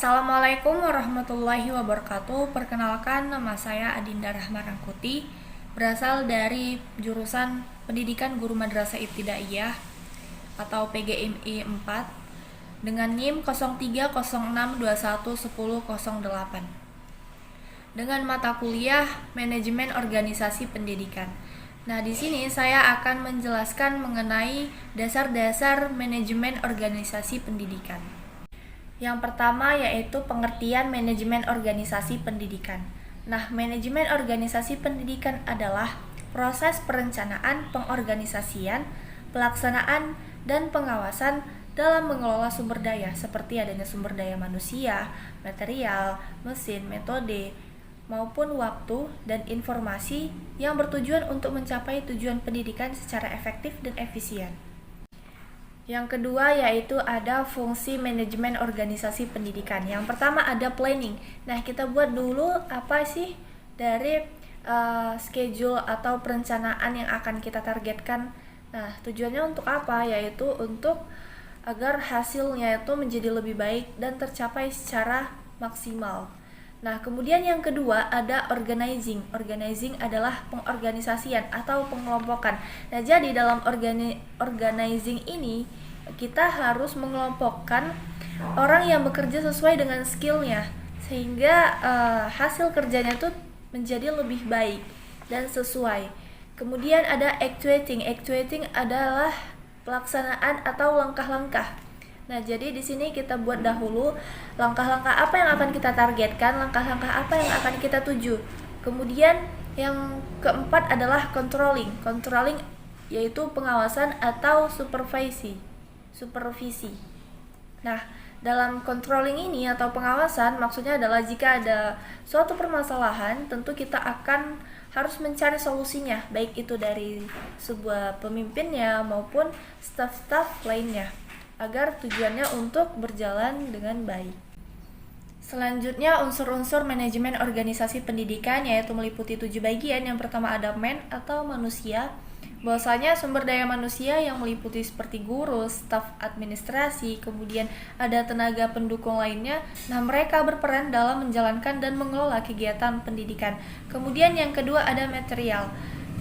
Assalamualaikum warahmatullahi wabarakatuh. Perkenalkan, nama saya Adinda Rahma Rangkuti, berasal dari jurusan Pendidikan Guru Madrasah Ibtidaiyah atau PGMI 4 dengan NIM 0306211008 dengan mata kuliah Manajemen Organisasi Pendidikan. Nah, di sini saya akan menjelaskan mengenai dasar-dasar manajemen organisasi pendidikan. Yang pertama yaitu pengertian manajemen organisasi pendidikan. Nah, manajemen organisasi pendidikan adalah proses perencanaan, pengorganisasian, pelaksanaan, dan pengawasan dalam mengelola sumber daya seperti adanya sumber daya manusia, material, mesin, metode, maupun waktu dan informasi yang bertujuan untuk mencapai tujuan pendidikan secara efektif dan efisien. Yang kedua yaitu ada fungsi manajemen organisasi pendidikan. Yang pertama ada planning. Nah, kita buat dulu apa sih dari schedule atau perencanaan yang akan kita targetkan. Nah, tujuannya untuk apa? Yaitu untuk agar hasilnya itu menjadi lebih baik dan tercapai secara maksimal. Nah, kemudian yang kedua ada organizing. Organizing adalah pengorganisasian atau pengelompokan. Nah, jadi dalam organizing ini kita harus mengelompokkan orang yang bekerja sesuai dengan skillnya sehingga hasil kerjanya itu menjadi lebih baik dan sesuai. Kemudian ada actuating. Actuating adalah pelaksanaan atau langkah-langkah. Nah, jadi di sini kita buat dahulu langkah-langkah apa yang akan kita targetkan, langkah-langkah apa yang akan kita tuju. Kemudian yang keempat adalah controlling. Controlling yaitu pengawasan atau supervisi. Nah, dalam controlling ini atau pengawasan maksudnya adalah jika ada suatu permasalahan, tentu kita akan harus mencari solusinya, baik itu dari sebuah pemimpinnya maupun staf-staf lainnya, agar tujuannya untuk berjalan dengan baik. Selanjutnya unsur-unsur manajemen organisasi pendidikan yaitu meliputi 7 bagian. Yang pertama ada man atau manusia. Bahwasanya sumber daya manusia yang meliputi seperti guru, staf administrasi, kemudian ada tenaga pendukung lainnya. Nah, mereka berperan dalam menjalankan dan mengelola kegiatan pendidikan. Kemudian yang kedua ada material,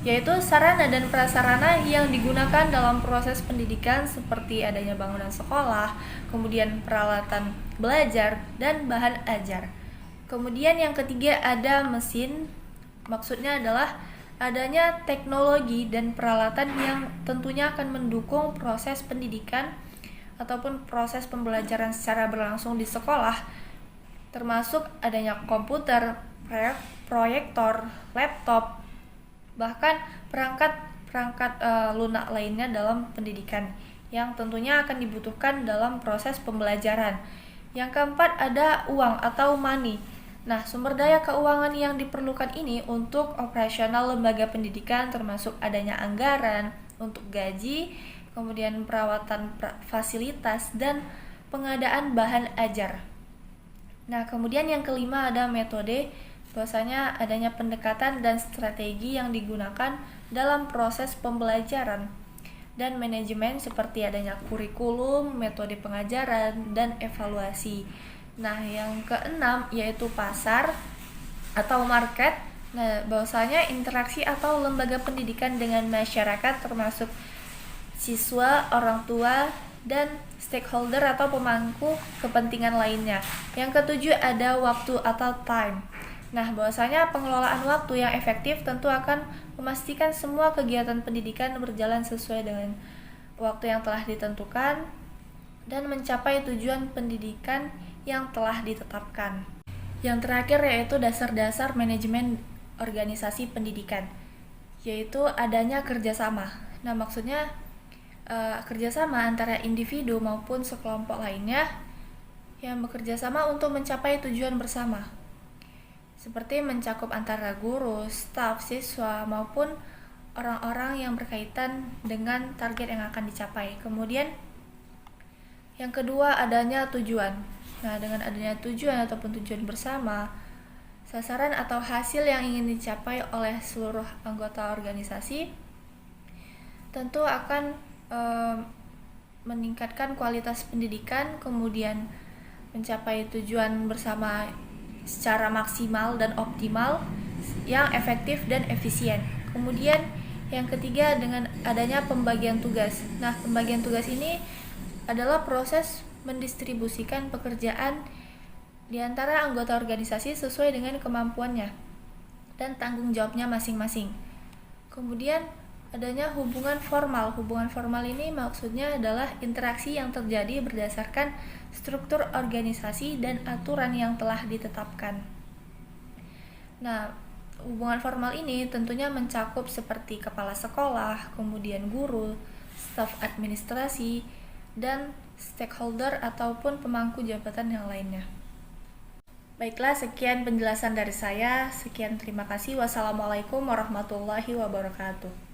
yaitu sarana dan prasarana yang digunakan dalam proses pendidikan seperti adanya bangunan sekolah, kemudian peralatan belajar, dan bahan ajar. Kemudian yang ketiga ada mesin, maksudnya adalah adanya teknologi dan peralatan yang tentunya akan mendukung proses pendidikan ataupun proses pembelajaran secara berlangsung di sekolah, termasuk adanya komputer, proyektor, laptop, bahkan perangkat lunak lainnya dalam pendidikan yang tentunya akan dibutuhkan dalam proses pembelajaran. Yang keempat ada uang atau money. Nah, sumber daya keuangan yang diperlukan ini untuk operasional lembaga pendidikan termasuk adanya anggaran untuk gaji, kemudian perawatan fasilitas, dan pengadaan bahan ajar. Nah, kemudian yang kelima ada metode, bahwasanya adanya pendekatan dan strategi yang digunakan dalam proses pembelajaran, dan manajemen seperti adanya kurikulum, metode pengajaran, dan evaluasi. Nah, yang keenam yaitu pasar atau market. Nah, bahwasanya interaksi atau lembaga pendidikan dengan masyarakat termasuk siswa, orang tua, dan stakeholder atau pemangku kepentingan lainnya. Yang ketujuh ada waktu atau time. Nah, bahwasanya pengelolaan waktu yang efektif tentu akan memastikan semua kegiatan pendidikan berjalan sesuai dengan waktu yang telah ditentukan dan mencapai tujuan pendidikan yang telah ditetapkan. Yang terakhir yaitu dasar-dasar manajemen organisasi pendidikan, yaitu adanya kerjasama. Nah, maksudnya kerjasama antara individu maupun sekelompok lainnya yang bekerja sama untuk mencapai tujuan bersama, seperti mencakup antara guru, staf, siswa, maupun orang-orang yang berkaitan dengan target yang akan dicapai. Kemudian yang kedua adanya tujuan. Nah, dengan adanya tujuan ataupun tujuan bersama, sasaran atau hasil yang ingin dicapai oleh seluruh anggota organisasi tentu akan meningkatkan kualitas pendidikan, kemudian mencapai tujuan bersama secara maksimal dan optimal, yang efektif dan efisien. Kemudian yang ketiga, dengan adanya pembagian tugas. Nah, pembagian tugas ini adalah proses mendistribusikan pekerjaan di antara anggota organisasi sesuai dengan kemampuannya dan tanggung jawabnya masing-masing. Kemudian adanya hubungan formal. Hubungan formal ini maksudnya adalah interaksi yang terjadi berdasarkan struktur organisasi dan aturan yang telah ditetapkan. Nah, hubungan formal ini tentunya mencakup seperti kepala sekolah, kemudian guru, staf administrasi, dan stakeholder ataupun pemangku jabatan yang lainnya. Baiklah, sekian penjelasan dari saya. Sekian, terima kasih. Wassalamualaikum warahmatullahi wabarakatuh.